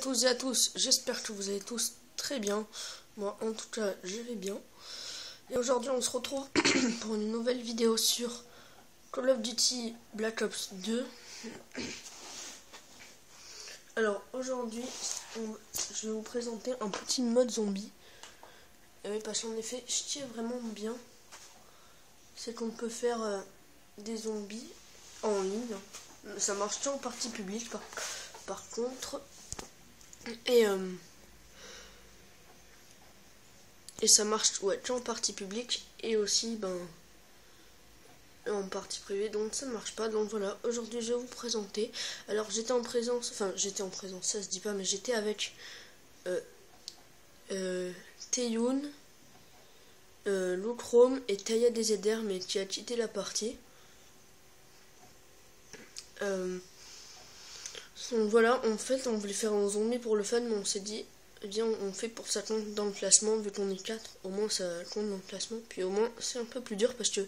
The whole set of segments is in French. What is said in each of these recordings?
toutes et à tous, j'espère que vous allez tous très bien. Moi en tout cas je vais bien. Et aujourd'hui on se retrouve pour une nouvelle vidéo sur Call of Duty Black Ops 2. Alors aujourd'hui je vais vous présenter un petit mode zombie. Et oui, parce qu'en effet ce qui est vraiment bien, c'est qu'on peut faire des zombies en ligne. Ça marche qu'en partie publique par contre. Et ça marche qu'en partie publique et aussi en partie privée, donc ça ne marche pas. Donc voilà, aujourd'hui je vais vous présenter. Alors j'étais en présence, ça se dit pas, mais j'étais avec Taeyoon, Luchrome et Taya DZR, mais qui a quitté la partie. Donc voilà, en fait on voulait faire un zombie pour le fun, mais on s'est dit eh bien on fait pour ça compte dans le classement, vu qu'on est 4, au moins ça compte dans le classement. Puis au moins c'est un peu plus dur parce que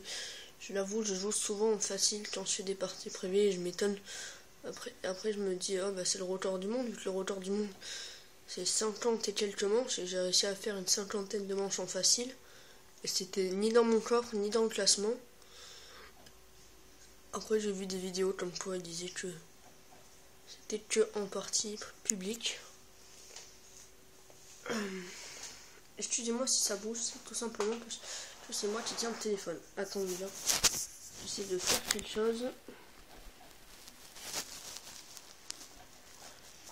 je l'avoue, je joue souvent en facile quand je fais des parties privées et je m'étonne. Après je me dis oh bah c'est le record du monde, vu que le record du monde c'est 50 et quelques manches, et j'ai réussi à faire une cinquantaine de manches en facile. Et c'était ni dans mon corps ni dans le classement. Après j'ai vu des vidéos comme quoi ils disaient que c'était que en partie publique. Excusez-moi si ça bouge, c'est tout simplement parce que c'est moi qui tiens le téléphone. Attendez là, j'essaie de faire quelque chose.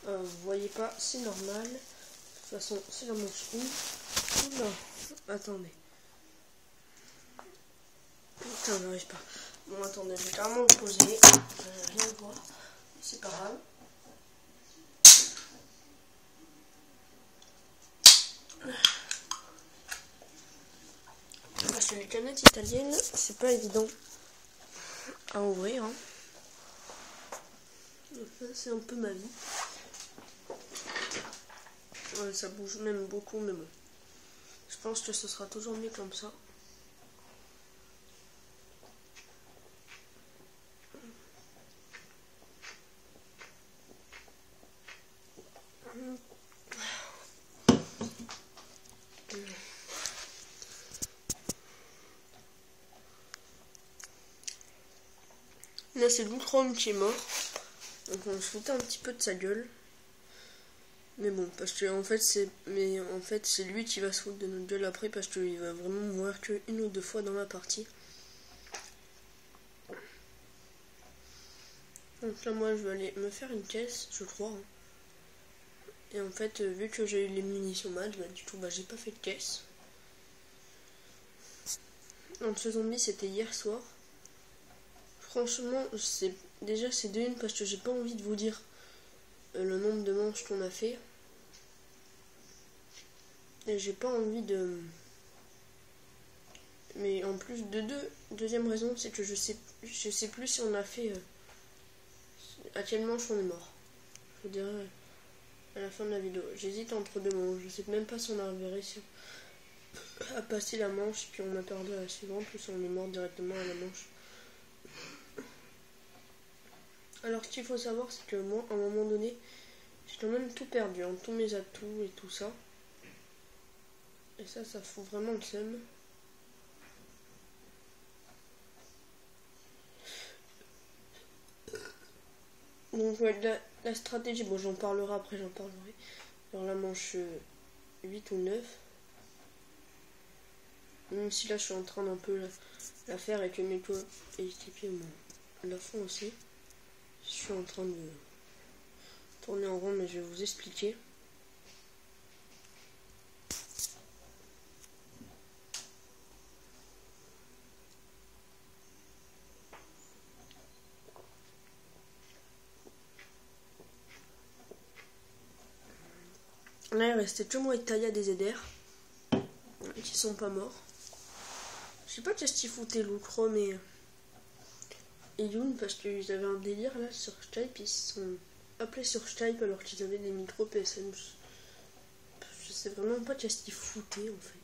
Vous voyez pas, c'est normal. De toute façon, c'est la manche 1. Oula, attendez. Putain, j'arrive pas. Bon, attendez, je vais carrément me poser. Je vais rien voir. C'est pas grave. Parce que les canettes italiennes, c'est pas évident à ouvrir. Hein. C'est un peu ma vie. Ouais, ça bouge même beaucoup, mais bon. Je pense que ce sera toujours mieux comme ça. Là c'est Luchrome qui est mort. Donc on se foutait un petit peu de sa gueule. Mais bon, parce que en fait c'est lui qui va se foutre de notre gueule après, parce qu'il va vraiment mourir que une ou deux fois dans la partie. Donc là moi je vais aller me faire une caisse, je crois. Hein. Et en fait vu que j'ai eu les munitions mal, du coup j'ai pas fait de caisse. Donc ce zombie c'était hier soir. Franchement c'est de une parce que j'ai pas envie de vous dire le nombre de manches qu'on a fait. Et j'ai pas envie de... Mais en plus de deuxième raison, c'est que je sais plus si on a fait à quelle manche on est mort. Je vous dirai à la fin de la vidéo. J'hésite entre deux manches. Je sais même pas si on a réussi à passer la manche, puis on a perdu à la suivante, ou si on est mort directement à la manche. Alors ce qu'il faut savoir, c'est que moi, à un moment donné, j'ai quand même tout perdu, hein, tous mes atouts et tout ça. Et ça fout vraiment le seum. Donc ouais, la stratégie, bon j'en parlerai après, dans la manche 8 ou 9. Même si là je suis en train d'un peu la faire et que mes coéquipiers la font aussi. Je suis en train de tourner en rond, mais je vais vous expliquer. Là il restait que moi et Taya DZR qui sont pas morts. Je sais pas qu'est-ce qu'ils foutaient Luchrome et Yoon, parce qu'ils avaient un délire là sur Skype. Ils se sont appelés sur Skype alors qu'ils avaient des micros PSN. Je sais vraiment pas qu'est-ce qu'ils foutaient en fait.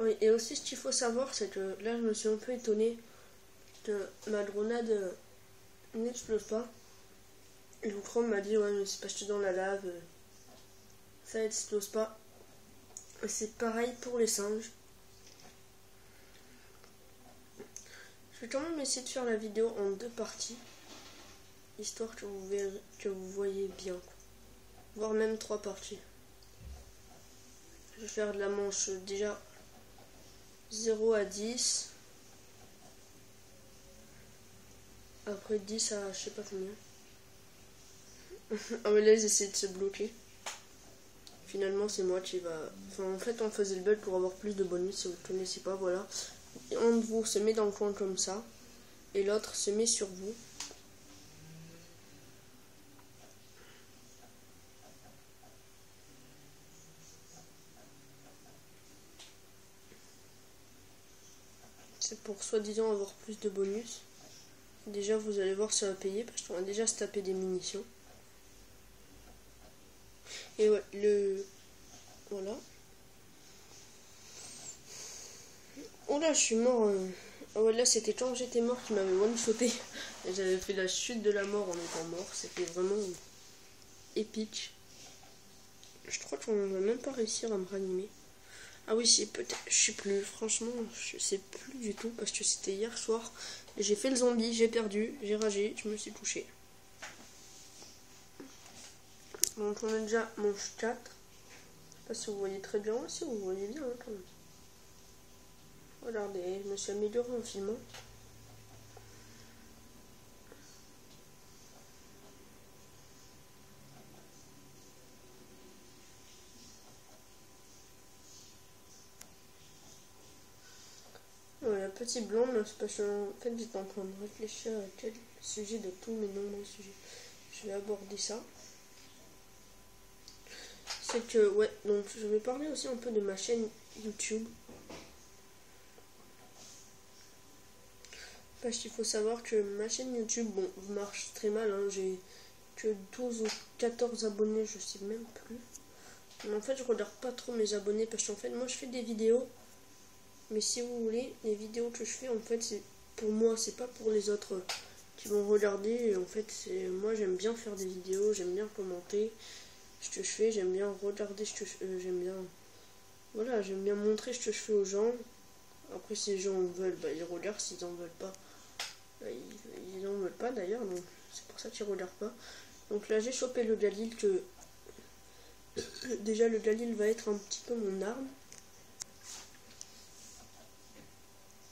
Oui, Oui, et aussi ce qu'il faut savoir, c'est que là je me suis un peu étonné que ma grenade n'explose pas. Et le Chrome m'a dit ouais mais c'est parce que dans la lave ça explose pas. Et c'est pareil pour les singes. Je vais quand même essayer de faire la vidéo en 2 parties, histoire que vous voyez bien, quoi. Voire même 3 parties. Je vais faire de la manche déjà 0 à 10. Après 10 à je sais pas combien. Ah mais là ils essaient de se bloquer. Finalement c'est moi qui va... Enfin en fait on faisait le build pour avoir plus de bonus si vous ne connaissez pas, voilà. Et un de vous se met dans le coin comme ça. Et l'autre se met sur vous. C'est pour soi-disant avoir plus de bonus. Déjà vous allez voir ça va payer parce qu'on a déjà se tapé des munitions. Et ouais, voilà. Oh là je suis mort. Oh ouais, là c'était quand j'étais mort qui m'avait one-shoté. Et j'avais fait la chute de la mort en étant mort. C'était vraiment épique. Je crois qu'on va même pas réussir à me ranimer. Ah oui, c'est peut-être, je sais plus, franchement, je sais plus du tout parce que c'était hier soir. J'ai fait le zombie, j'ai perdu, j'ai ragé, je me suis touché. Donc on a déjà manche 4. Je sais pas si vous voyez très bien, si vous voyez bien hein, quand même. Regardez, je me suis amélioré en filmant. Ouais, petit blanc, mais c'est parce qu'en fait j'étais en train de réfléchir à quel sujet de tous mes nombreux sujets je vais aborder ça. C'est que, ouais, donc je vais parler aussi un peu de ma chaîne YouTube. Parce qu'il faut savoir que ma chaîne YouTube, bon, marche très mal, hein, j'ai que 12 ou 14 abonnés, je sais même plus. Mais en fait, je regarde pas trop mes abonnés parce qu'en fait, moi je fais des vidéos. Mais si vous voulez, les vidéos que je fais, en fait, c'est pour moi, c'est pas pour les autres qui vont regarder. Et en fait, moi j'aime bien faire des vidéos, j'aime bien commenter ce que je fais, j'aime bien regarder ce que j'aime bien. Voilà, j'aime bien montrer ce que je fais aux gens. Après, si les gens veulent, bah, ils regardent. S'ils en veulent pas, bah, ils en veulent pas d'ailleurs. Donc, c'est pour ça qu'ils regardent pas. Donc là, j'ai chopé le Galil que... Déjà, le Galil va être un petit peu mon arme.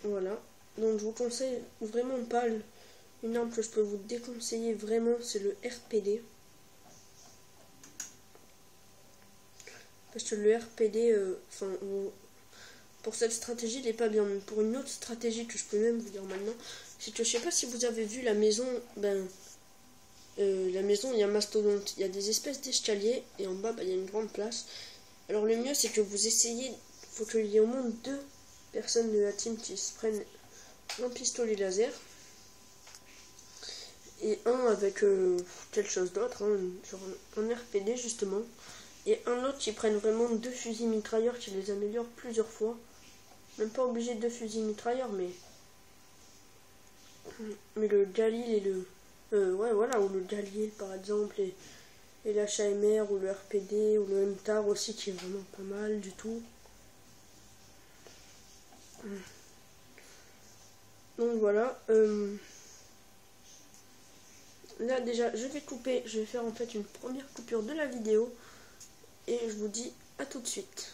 Voilà. Donc, je vous conseille vraiment pas une arme que je peux vous déconseiller vraiment, c'est le RPD. Parce que le RPD, pour cette stratégie, il n'est pas bien. Mais pour une autre stratégie que je peux même vous dire maintenant, c'est que je sais pas si vous avez vu la maison, la maison, il y a un mastodonte, il y a des espèces d'escaliers, et en bas, il y a une grande place. Alors le mieux, c'est que vous essayez, il faut qu'il y ait au moins 2 personnes de la team qui se prennent un pistolet laser, et un avec quelque chose d'autre, hein, genre un RPD justement, et un autre qui prennent vraiment 2 fusils mitrailleurs qui les améliorent plusieurs fois. Même pas obligé de 2 fusils mitrailleurs, mais le Galil et le... ouais, voilà, ou le Galil par exemple, et l'HMR, ou le RPD, ou le MTAR aussi, qui est vraiment pas mal du tout. Donc voilà. Là déjà, je vais couper, je vais faire en fait une première coupure de la vidéo, et je vous dis à tout de suite.